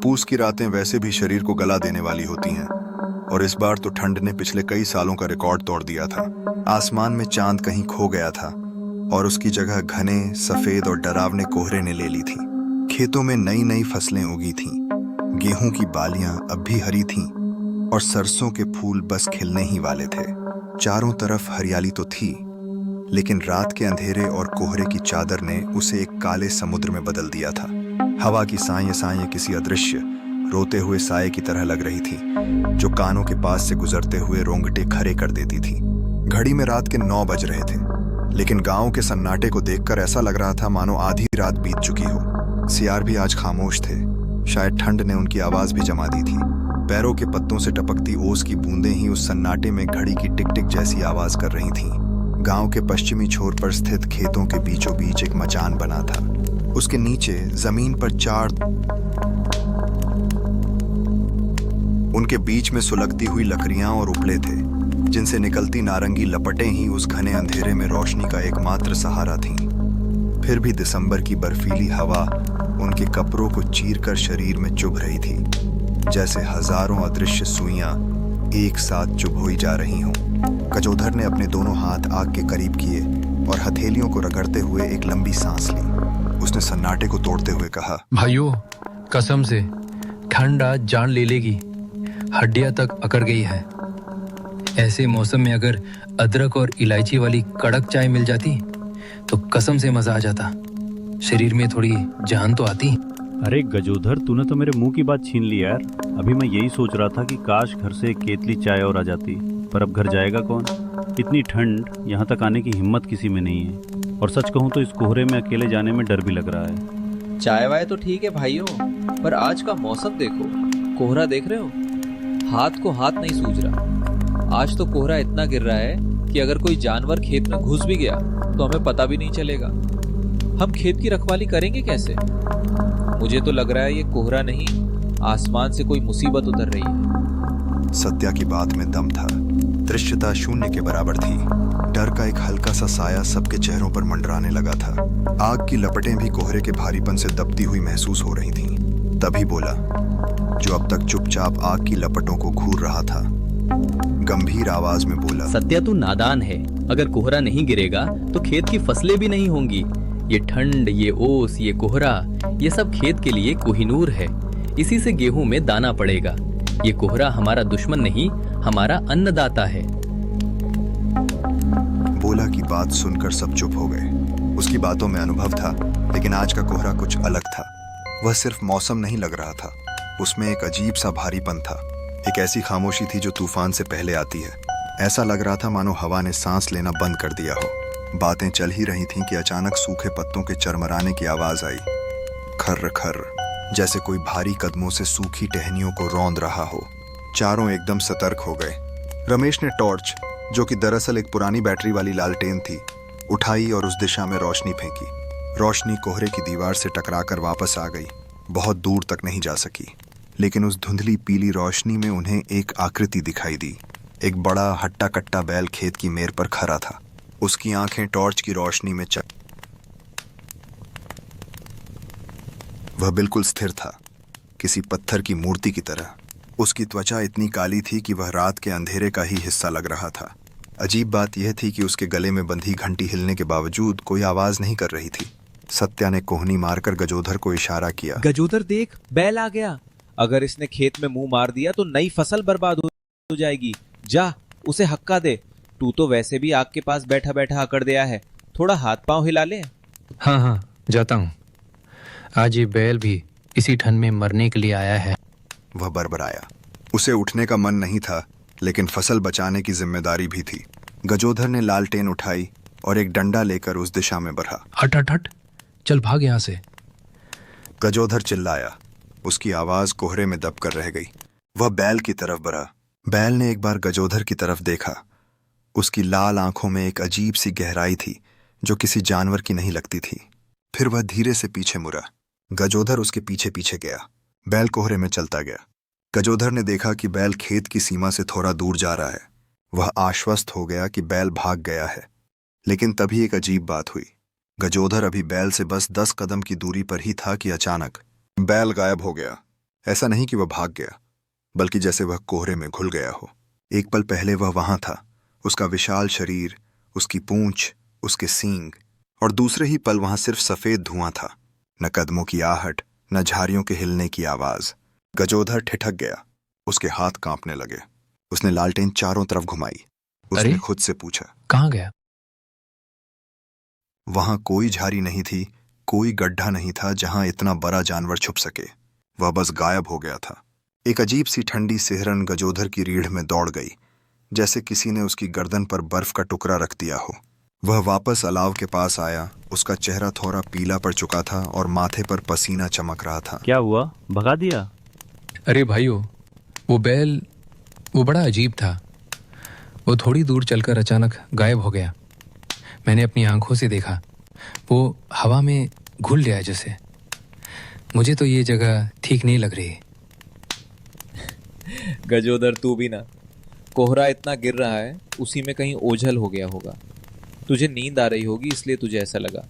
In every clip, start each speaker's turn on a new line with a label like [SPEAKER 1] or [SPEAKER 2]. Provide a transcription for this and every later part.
[SPEAKER 1] पूस की रातें वैसे भी शरीर को गला देने वाली होती हैं, और इस बार तो ठंड ने पिछले कई सालों का रिकॉर्ड तोड़ दिया था। आसमान में चांद कहीं खो गया था और उसकी जगह घने सफेद और डरावने कोहरे ने ले ली थी। खेतों में नई नई फसलें उगी थीं, गेहूं की बालियां अब भी हरी थीं और सरसों के फूल बस खिलने ही वाले थे। चारों तरफ हरियाली तो थी, लेकिन रात के अंधेरे और कोहरे की चादर ने उसे एक काले समुद्र में बदल दिया था। हवा की साएं साएं किसी अदृश्य रोते हुए साए की तरह लग रही थी, जो कानों के पास से गुजरते हुए रोंगटे खड़े कर देती थी। घड़ी में रात के 9 बज रहे थे, लेकिन गांव के सन्नाटे को देखकर ऐसा लग रहा था मानो आधी रात बीत चुकी हो। सियार भी आज खामोश थे, शायद ठंड ने उनकी आवाज भी जमा दी थी। पैरों के पत्तों से टपकती ओस की बूंदें ही उस सन्नाटे में घड़ी की टिक टिक जैसी आवाज कर रही थीं। गांव के पश्चिमी छोर पर स्थित खेतों के बीचों बीच एक मचान बना था। उसके नीचे जमीन पर 4 उनके बीच में सुलगती हुई लकड़ियां और उपले थे, जिनसे निकलती नारंगी लपटें ही उस घने अंधेरे में रोशनी का एकमात्र सहारा थीं। फिर भी दिसंबर की बर्फीली हवा उनके कपड़ों को चीरकर शरीर में चुभ रही थी, जैसे हजारों अदृश्य सुइयां एक साथ चुभोई जा रही हों। गजोधर ने अपने दोनों हाथ आग के करीब किए और हथेलियों को रगड़ते हुए एक लंबी सांस ली। उसने सन्नाटे को तोड़ते हुए कहा,
[SPEAKER 2] भाइयों, कसम से ठंड आज जान ले लेगी। हड्डियां तक अकड़ गई है। ऐसे मौसम में अगर अदरक और इलायची वाली कड़क चाय मिल जाती तो कसम से मजा आ जाता। शरीर में थोड़ी जान तो आती।
[SPEAKER 3] अरे गजोधर, तूने तो मेरे मुंह की बात छीन ली यार। अभी मैं यही सोच रहा था कि काश घर से एक केतली चाय और आ जाती, पर अब घर जाएगा कौन? इतनी ठंड, यहाँ तक आने की हिम्मत किसी में नहीं है। और सच कहूँ तो इस कोहरे में अकेले जाने में डर भी लग रहा है।
[SPEAKER 4] चाय वाय तो ठीक है भाइयों, पर आज का मौसम देखो, कोहरा देख रहे हो? हाथ को हाथ नहीं सूझ रहा। आज तो कोहरा इतना गिर रहा है कि अगर कोई जानवर खेत में घुस भी गया तो हमें पता भी नहीं चलेगा। हम खेत की रखवाली करेंगे कैसे? मुझे तो लग रहा है ये कोहरा नहीं, आसमान से कोई मुसीबत उतर रही है।
[SPEAKER 1] सत्या की बात में दम था। दृश्यता शून्य के बराबर थी। डर का एक हल्का सा साया सबके चेहरों पर मंडराने लगा था। आग की लपटें भी कोहरे के भारीपन से दबती हुई महसूस हो रही थीं। तभी बोला, जो अब तक चुपचाप आग की लपटों को घूर रहा था, गंभीर आवाज में बोला,
[SPEAKER 5] सत्या तू नादान है। अगर कोहरा नहीं गिरेगा तो खेत की फसलें भी नहीं होंगी। ये ठंड, ये ओस, ये कोहरा, ये सब खेत के लिए कोहिनूर है। इसी से गेहूं में दाना पड़ेगा। ये कोहरा हमारा दुश्मन नहीं, हमारा अन्नदाता है।
[SPEAKER 1] बोला की बात सुनकर सब चुप हो गए। उसकी बातों में अनुभव था, लेकिन आज का कोहरा कुछ अलग था। वह सिर्फ मौसम नहीं लग रहा था, उसमें एक अजीब सा भारीपन था। एक ऐसी खामोशी थी जो तूफान से पहले आती है। ऐसा लग रहा था मानो हवा ने सांस लेना बंद कर दिया हो। बातें चल ही रही थीं कि अचानक सूखे पत्तों के चरमराने की आवाज आई। खर्र खर्र, जैसे कोई भारी कदमों से सूखी टहनियों को रौंद रहा हो। चारों एकदम सतर्क हो गए। रमेश ने टॉर्च, जो कि दरअसल एक पुरानी बैटरी वाली लालटेन थी, उठाई और उस दिशा में रोशनी फेंकी। रोशनी कोहरे की दीवार से टकराकर वापस आ गई। बहुत दूर तक नहीं जा सकी, लेकिन उस धुंधली पीली रोशनी में उन्हें एक आकृति दिखाई दी। एक बड़ा हट्टा कट्टा बैल खेत की मेर पर खड़ा था। उसकी आंखें टॉर्च की रोशनी में वह बिल्कुल स्थिर था, किसी पत्थर की मूर्ति की तरह। उसकी त्वचा इतनी काली थी कि वह रात के अंधेरे का ही हिस्सा लग रहा था। अजीब बात यह थी कि उसके गले में बंधी घंटी हिलने के बावजूद कोई आवाज नहीं कर रही थी। सत्या ने कोहनी मारकर गजोधर को इशारा किया।
[SPEAKER 4] गजोधर देख, बैल आ गया। अगर इसने खेत में मुंह मार दिया तो नई फसल बर्बाद हो जाएगी। जा, उसे हक्का दे। तू तो वैसे भी आग के पास बैठा बैठा अकड़ दिया है, थोड़ा हाथ पांव हिला ले।
[SPEAKER 2] हाँ हाँ, जाता हूँ। आज ये बैल भी इसी ठंड में मरने के लिए आया है।
[SPEAKER 1] वह बरबराया। उसे उठने का मन नहीं था, लेकिन फसल बचाने की जिम्मेदारी भी थी। गजोधर ने लालटेन उठाई और एक डंडा लेकर उस दिशा में बढ़ा।
[SPEAKER 2] हट हट हट, चल भाग यहाँ से।
[SPEAKER 1] गजोधर चिल्लाया। उसकी आवाज कोहरे में दबकर रह गई। वह बैल की तरफ बढ़ा। बैल ने एक बार गजोधर की तरफ देखा। उसकी लाल आंखों में एक अजीब सी गहराई थी जो किसी जानवर की नहीं लगती थी। फिर वह धीरे से पीछे मुड़ा। गजोधर उसके पीछे पीछे गया। बैल कोहरे में चलता गया। गजोधर ने देखा कि बैल खेत की सीमा से थोड़ा दूर जा रहा है। वह आश्वस्त हो गया कि बैल भाग गया है। लेकिन तभी एक अजीब बात हुई। गजोधर अभी बैल से बस 10 कदम की दूरी पर ही था कि अचानक बैल गायब हो गया। ऐसा नहीं कि वह भाग गया, बल्कि जैसे वह कोहरे में घुल गया हो। एक पल पहले वह वहां था, उसका विशाल शरीर, उसकी पूंछ, उसके सींग, और दूसरे ही पल वहां सिर्फ सफेद धुआं था। न कदमों की आहट, न झाड़ियों के हिलने की आवाज। गजोधर ठिठक गया, उसके हाथ कांपने लगे। उसने लालटेन चारों तरफ घुमाई। उसने
[SPEAKER 2] अरे?
[SPEAKER 1] खुद से पूछा।
[SPEAKER 2] कहाँ गया?
[SPEAKER 1] वहां कोई झाड़ी नहीं थी, कोई गड्ढा नहीं था जहां इतना बड़ा जानवर छुप सके। वह बस गायब हो गया था। एक अजीब सी ठंडी सिहरन गजोधर की रीढ़ में दौड़ गई, जैसे किसी ने उसकी गर्दन पर बर्फ का टुकड़ा रख दिया हो। वह वापस अलाव के पास आया। उसका चेहरा थोड़ा पीला पड़ चुका था और माथे पर पसीना चमक रहा था।
[SPEAKER 3] क्या हुआ, भगा दिया?
[SPEAKER 2] अरे भाइयों, वो बैल, वो बड़ा अजीब था। वो थोड़ी दूर चलकर अचानक गायब हो गया। मैंने अपनी आंखों से देखा। वो हवा में घुल गया जैसे। मुझे तो ये जगह ठीक नहीं लग रही।
[SPEAKER 4] गजोदर तू भी ना, कोहरा इतना गिर रहा है, उसी में कहीं ओझल हो गया होगा। तुझे नींद आ रही होगी इसलिए तुझे ऐसा लगा।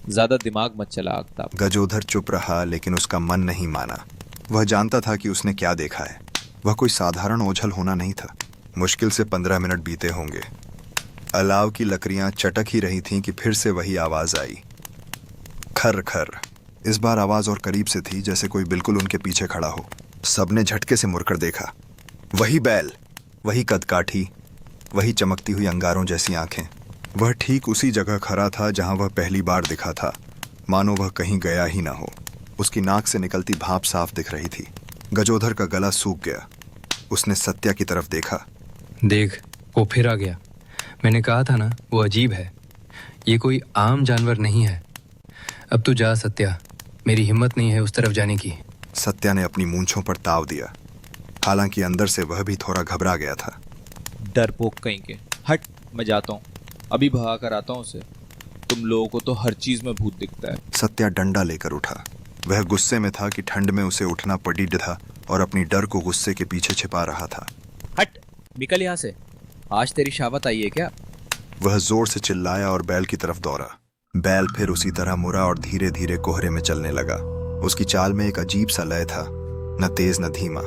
[SPEAKER 4] ज्यादा दिमाग मत चला आफ्ताब।
[SPEAKER 1] गजोधर चुप रहा, लेकिन उसका मन नहीं माना। वह जानता था कि उसने क्या देखा है। वह कोई साधारण ओझल होना नहीं था। मुश्किल से 15 मिनट बीते होंगे। अलाव की लकड़ियां चटक ही रही थीं कि फिर से वही आवाज आई, खर खर। इस बार आवाज और करीब से थी, जैसे कोई बिल्कुल उनके पीछे खड़ा हो। सबने झटके से मुड़कर देखा। वही बैल, वही कदकाठी, वही चमकती हुई अंगारों जैसी आंखें। वह ठीक उसी जगह खड़ा था जहां वह पहली बार दिखा था, मानो वह कहीं गया ही ना हो। उसकी नाक से निकलती भाप साफ दिख रही थी। गजोधर का गला सूख गया। उसने सत्या की तरफ देखा।
[SPEAKER 2] देख, वो फिर आ गया। मैंने कहा था ना, वो अजीब है। ये कोई आम जानवर नहीं है। अब तू जा सत्या, मेरी हिम्मत नहीं है उस तरफ जाने की।
[SPEAKER 1] सत्या ने अपनी मूंछों पर ताव दिया। हालांकि अंदर से वह भी थोड़ा घबरा गया था।
[SPEAKER 4] डरपोक कहीं के, हट, मैं जाता हूँ, अभी भगा कर आता हूँ उसे। तुम लोगों को तो हर चीज में भूत दिखता है।
[SPEAKER 1] सत्या डंडा लेकर उठा। वह गुस्से में था कि ठंड में उसे उठना पड़ीड था और अपनी डर को गुस्से के पीछे छिपा रहा था।
[SPEAKER 4] हट, निकल यहाँ से। आज तेरी शावत आई है क्या?
[SPEAKER 1] वह जोर से चिल्लाया और बैल की तरफ दौड़ा। बैल फिर उसी तरह मुड़ा और धीरे धीरे कोहरे में चलने लगा। उसकी चाल में एक अजीब सा लय था, न तेज न धीमा।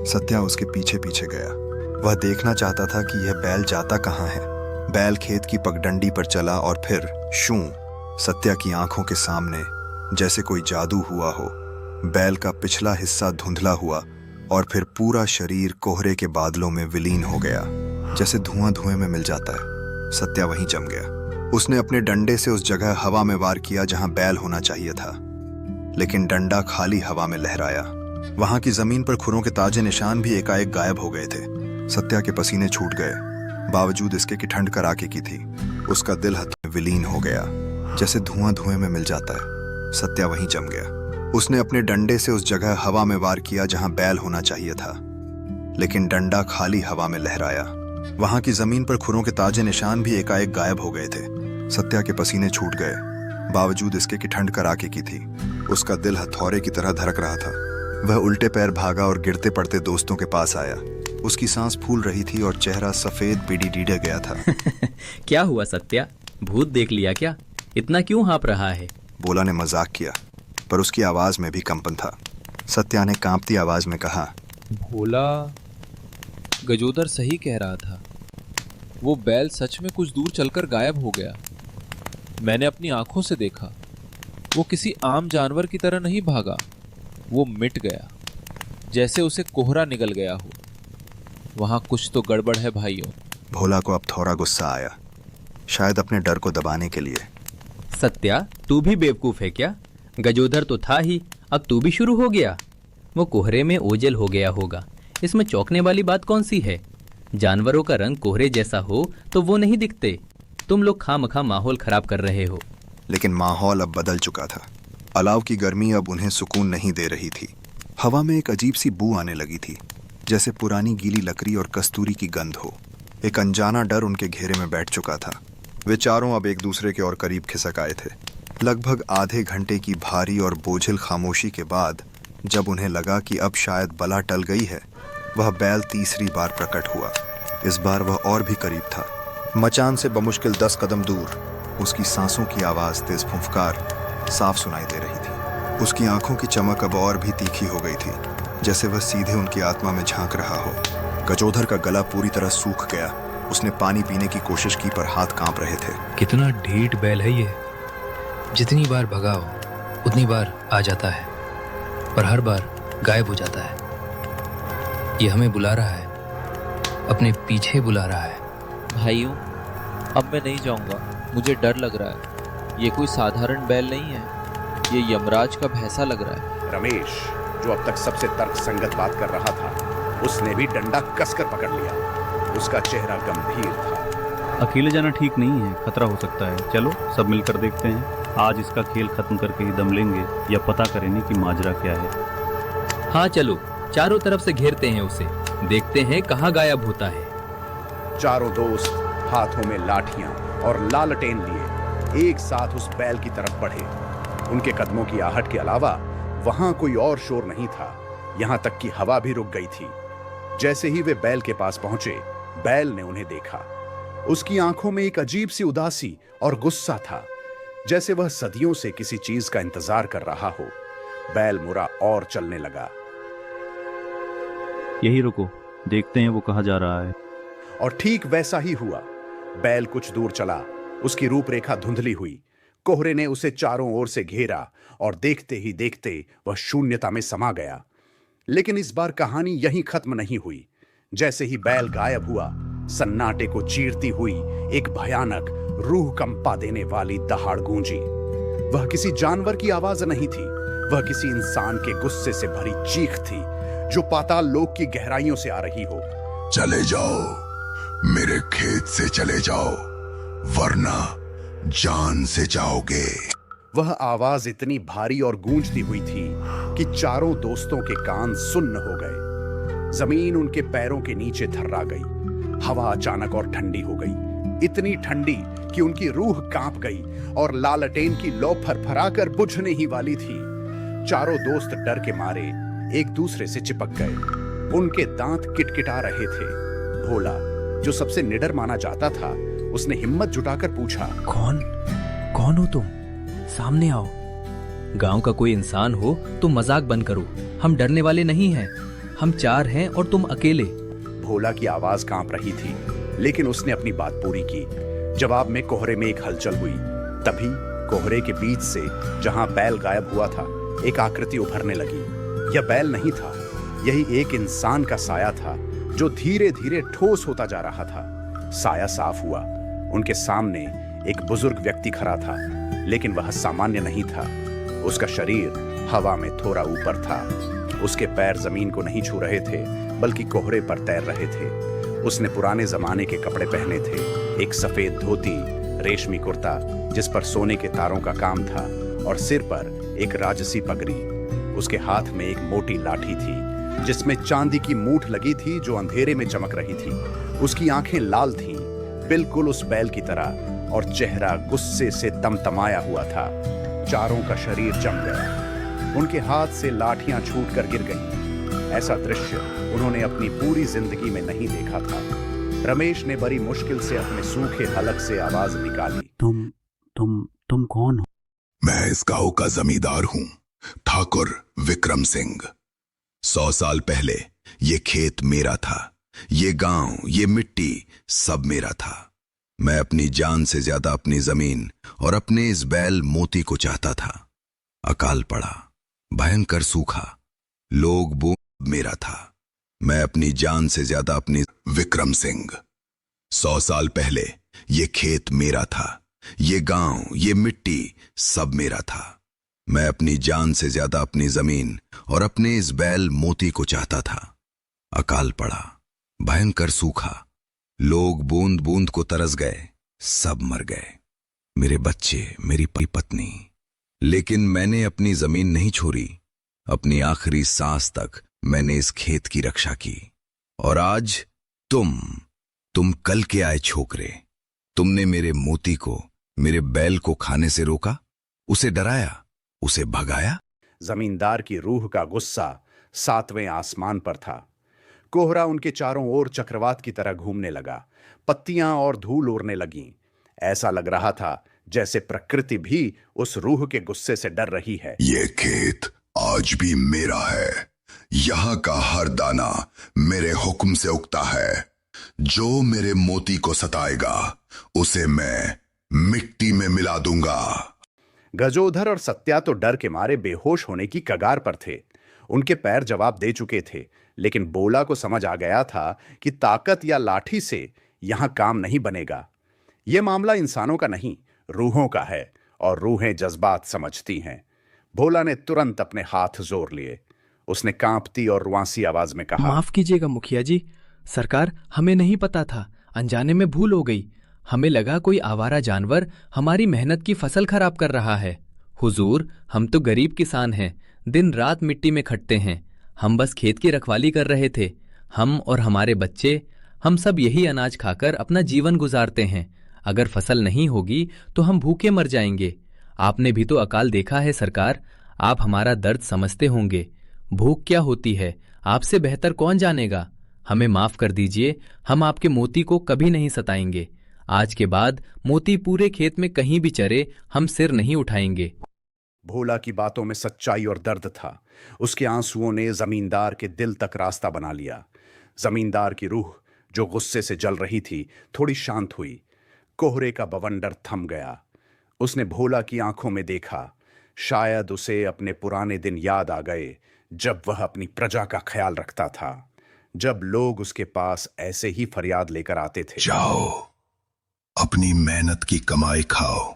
[SPEAKER 1] सत्या उसके पीछे पीछे गया। वह देखना चाहता था कि यह बैल जाता कहाँ है। बैल खेत की पगडंडी पर चला और फिर शू, सत्या की आंखों के सामने जैसे कोई जादू हुआ हो। बैल का पिछला हिस्सा धुंधला हुआ और फिर पूरा शरीर कोहरे के बादलों में विलीन हो गया, जैसे धुआं धुएं में मिल जाता है। सत्या वहीं जम गया। उसने अपने डंडे से उस जगह हवा में वार किया जहां बैल होना चाहिए था, लेकिन डंडा खाली हवा में लहराया। वहां की जमीन पर खुरों के ताजे निशान भी एकाएक गायब हो गए थे। सत्या के पसीने छूट गए, बावजूद इसके कि ठंड कड़ाके की थी। उसका दिल हथ में विलीन हो गया, जैसे धुआं धुएं में मिल जाता है। सत्या वहीं जम गया। उसने अपने डंडे से उस जगह हवा में वार किया जहां बैल होना चाहिए था, लेकिन डंडा खाली हवा में लहराया। वहां की जमीन पर खुरों के ताजे निशान भी एकाएक गायब हो गए थे। सत्या के पसीने छूट गए, बावजूद इसके कि ठंड कड़ाके की थी। उसका दिल हथौरे की तरह धड़क रहा था। वह उल्टे पैर भागा और गिरते पड़ते दोस्तों के पास आया। उसकी सांस फूल रही थी और चेहरा सफेद पीढ़ी डीडे गया था।
[SPEAKER 5] क्या हुआ सत्या, भूत देख लिया क्या? इतना क्यों हाँप रहा है?
[SPEAKER 1] बोला ने मजाक किया, पर उसकी आवाज में भी कंपन था। सत्या ने कांपती आवाज में कहा,
[SPEAKER 4] भोला, गजोदर सही कह रहा था। वो बैल सच में कुछ दूर चलकर गायब हो गया। मैंने अपनी आंखों से देखा। वो किसी आम जानवर की तरह नहीं भागा। वो मिट गया, जैसे उसे कोहरा निगल गया हो। वहां कुछ तो गड़बड़ है भाइयों।
[SPEAKER 1] भोला को अब थोड़ा गुस्सा आया, शायद अपने डर को दबाने के लिए।
[SPEAKER 5] सत्या, तू भी बेवकूफ है क्या? गजोधर तो था ही, अब तू भी शुरू हो गया। वो कोहरे में ओझल हो गया होगा, इसमें चौंकने वाली बात कौन सी है? जानवरों का रंग कोहरे जैसा हो तो वो नहीं दिखते। तुम लोग खामखा माहौल खराब कर रहे हो।
[SPEAKER 1] लेकिन माहौल अब बदल चुका था। अलाव की गर्मी अब उन्हें सुकून नहीं दे रही थी। हवा में एक अजीब सी बू आने लगी थी, जैसे पुरानी गीली लकड़ी और कस्तूरी की गंध हो। एक अनजाना डर उनके घेरे में बैठ चुका था। वे चारों अब एक दूसरे के और करीब खिसक आए थे। लगभग आधे घंटे की भारी और बोझिल खामोशी के बाद जब उन्हें लगा कि अब शायद बला टल गई है, वह बैल तीसरी बार प्रकट हुआ। इस बार वह और भी करीब था, मचान से बमुश्किल 10 कदम दूर। उसकी सांसों की आवाज तेज फुंफकार साफ सुनाई दे रही थी। उसकी आंखों की चमक अब और भी तीखी हो गई थी, जैसे वह सीधे उनकी आत्मा में झांक रहा हो। गजोधर का गला पूरी तरह सूख गया। उसने पानी पीने की कोशिश की पर हाथ कांप रहे थे।
[SPEAKER 2] कितना ढीठ बैल है ये। जितनी बार भगाओ उतनी बार आ जाता है, पर हर बार गायब हो जाता है। ये हमें बुला रहा है, अपने पीछे बुला रहा है।
[SPEAKER 4] भाइयों, अब मैं नहीं जाऊंगा, मुझे डर लग रहा है। ये कोई साधारण बैल नहीं है, ये यमराज का भैंसा लग रहा है।
[SPEAKER 6] रमेश, जो अब तक सबसे तर्कसंगत बात कर रहा था, उसने भी डंडा कसकर पकड़ लिया। उसका चेहरा गंभीर था।
[SPEAKER 3] अकेले जाना ठीक नहीं है, खतरा हो सकता है। चलो सब मिलकर देखते हैं। आज इसका खेल खत्म करके ही दम लेंगे या पता करेंगे कि माजरा क्या है।
[SPEAKER 5] हाँ चलो, चारों तरफ से घेरते हैं उसे, देखते हैं कहाँ गायब होता है।
[SPEAKER 6] चारों दोस्त हाथों में लाठियां और लालटेन लिए एक साथ उस बैल की तरफ बढ़े। उनके कदमों की आहट के अलावा वहां कोई और शोर नहीं था। यहां तक कि हवा भी रुक गई थी। जैसे ही वे बैल के पास पहुंचे, बैल ने उन्हें देखा। उसकी आंखों में एक अजीब सी उदासी और गुस्सा था, जैसे वह सदियों से किसी चीज का इंतजार कर रहा हो। बैल मुड़ा और चलने लगा।
[SPEAKER 3] यही रुको, देखते हैं वो कहाँ जा रहा है।
[SPEAKER 6] और ठीक वैसा ही हुआ। बैल कुछ दूर चला, उसकी रूपरेखा धुंधली हुई। कोहरे ने उसे चारों ओर से घेरा और देखते ही देखते वह शून्यता में समा गया। लेकिन इस बार कहानी यहीं खत्म नहीं हुई। जैसे ही बैल गायब हुआ, सन्नाटे को चीरती हुई एक भयानक, रूह कंपा देने वाली दहाड़ गूंजी। वह किसी जानवर की आवाज नहीं थी, वह किसी इंसान के गुस्से से भरी चीख थी, जो पाताल लोक की गहराइयों से आ रही हो।
[SPEAKER 7] चले जाओ, मेरे खेत से चले जाओ, वरना जान से जाओगे।
[SPEAKER 6] वह आवाज इतनी भारी और गूंजती हुई थी कि चारों दोस्तों के कान सुन्न हो गए। जमीन उनके पैरों के नीचे थर्रा गई। हवा अचानक और ठंडी हो गई, इतनी ठंडी कि उनकी रूह कांप गई और लालटेन की लौ फरफराकर बुझने ही वाली थी। चारों दोस्त डर के मारे एक दूसरे से चिपक गए। उनके दांत किटकिटा रहे थे। भोला, जो सबसे निडर माना जाता था, उसने हिम्मत जुटाकर पूछा,
[SPEAKER 5] कौन हो तुम? सामने आओ। गांव का कोई इंसान हो तो मजाक बंद करो, हम डरने वाले नहीं हैं। हम चार हैं और तुम अकेले।
[SPEAKER 6] भोला की आवाज कांप रही थी, लेकिन उसने अपनी बात पूरी की। जवाब में कोहरे में एक हलचल हुई। तभी कोहरे के बीच से, जहां बैल गायब हुआ था, एक आकृति उभरने लगी। यह बैल नहीं था, यही एक इंसान का साया था, जो धीरे धीरे ठोस होता जा रहा था। साया साफ हुआ। उनके सामने एक बुजुर्ग व्यक्ति खड़ा था, लेकिन वह सामान्य नहीं था। उसका शरीर हवा में थोड़ा ऊपर था। उसके पैर जमीन को नहीं छू रहे थे, बल्कि कोहरे पर तैर रहे थे। उसने पुराने जमाने के कपड़े पहने थे, एक सफेद धोती, रेशमी कुर्ता जिस पर सोने के तारों का काम था, और सिर पर एक राजसी पगड़ी। उसके हाथ में एक मोटी लाठी थी, जिसमें चांदी की मूठ लगी थी, जो अंधेरे में चमक रही थी। उसकी आंखें लाल थीं, बिल्कुल उस बैल की तरह, और चेहरा गुस्से से तमतमाया हुआ था। चारों का शरीर जम गया। उनके हाथ से लाठियां छूटकर गिर गईं। ऐसा दृश्य उन्होंने अपनी पूरी जिंदगी में नहीं देखा था। रमेश ने बड़ी मुश्किल से अपने सूखे हलक से आवाज निकाली,
[SPEAKER 3] तुम कौन हो?
[SPEAKER 7] मैं इस गांव का जमींदार हूं, ठाकुर विक्रम सिंह। 100 साल पहले ये खेत मेरा था, ये गांव, ये मिट्टी सब मेरा था। मैं अपनी जान से ज्यादा अपनी जमीन और अपने इस बैल मोती को चाहता था। अकाल पड़ा, भयंकर सूखा, लोग बूंद मेरा था। मैं अपनी जान से ज्यादा अपनी विक्रम सिंह। 100 साल पहले ये खेत मेरा था, ये गांव, ये मिट्टी सब मेरा था। मैं अपनी जान से ज्यादा अपनी जमीन और अपने इस बैल मोती को चाहता था। अकाल पड़ा, भयंकर सूखा, लोग बूंद बूंद को तरस गए, सब मर गए, मेरे बच्चे, मेरी पत्नी। लेकिन मैंने अपनी जमीन नहीं छोड़ी। अपनी आखिरी सांस तक मैंने इस खेत की रक्षा की। और आज तुम कल के आए छोकरे, तुमने मेरे मोती को, मेरे बैल को खाने से रोका, उसे डराया, उसे भगाया।
[SPEAKER 6] जमींदार की रूह का गुस्सा 7वें आसमान पर था। कोहरा उनके चारों ओर चक्रवात की तरह घूमने लगा। पत्तियां और धूल उड़ने लगीं। ऐसा लग रहा था जैसे प्रकृति भी उस रूह के गुस्से से डर रही है।
[SPEAKER 7] ये खेत आज भी मेरा है। यहाँ का हर दाना मेरे हुक्म से उगता है। जो मेरे मोती को सताएगा उसे मैं मिट्टी में मिला दूंगा।
[SPEAKER 6] गजोधर और सत्या तो डर के मारे बेहोश होने की कगार पर थे। उनके पैर जवाब दे चुके थे, लेकिन बोला को समझ आ गया था कि ताकत या लाठी से यहां काम नहीं बनेगा। यह मामला इंसानों का नहीं, रूहों का है, और रूहें जज्बात समझती हैं। भोला ने तुरंत अपने हाथ जोड़ लिए। उसने कांपती और रुआंसी आवाज में कहा,
[SPEAKER 8] माफ कीजिएगा मुखिया जी, सरकार हमें नहीं पता था, अनजाने में भूल हो गई। हमें लगा कोई आवारा जानवर हमारी मेहनत की फसल खराब कर रहा है। हुजूर, हम तो गरीब किसान हैं, दिन रात मिट्टी में खटते हैं। हम बस खेत की रखवाली कर रहे थे। हम और हमारे बच्चे, हम सब यही अनाज खाकर अपना जीवन गुजारते हैं। अगर फसल नहीं होगी तो हम भूखे मर जाएंगे। आपने भी तो अकाल देखा है सरकार, आप हमारा दर्द समझते होंगे। भूख क्या होती है आपसे बेहतर कौन जानेगा। हमें माफ कर दीजिए, हम आपके मोती को कभी नहीं सताएंगे। आज के बाद मोती पूरे खेत में कहीं भी चरे, हम सिर नहीं उठाएंगे।
[SPEAKER 6] भोला की बातों में सच्चाई और दर्द था। उसके आंसुओं ने जमींदार के दिल तक रास्ता बना लिया। जमींदार की रूह, जो गुस्से से जल रही थी, थोड़ी शांत हुई। कोहरे का बवंडर थम गया। उसने भोला की आंखों में देखा। शायद उसे अपने पुराने दिन याद आ गए, जब वह अपनी प्रजा का ख्याल रखता था, जब लोग उसके पास ऐसे ही फरियाद लेकर आते थे।
[SPEAKER 7] जाओ, अपनी मेहनत की कमाई खाओ।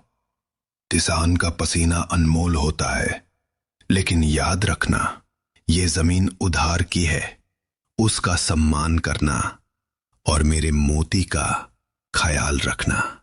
[SPEAKER 7] किसान का पसीना अनमोल होता है, लेकिन याद रखना, ये जमीन उधार की है। उसका सम्मान करना और मेरे मोती का ख्याल रखना।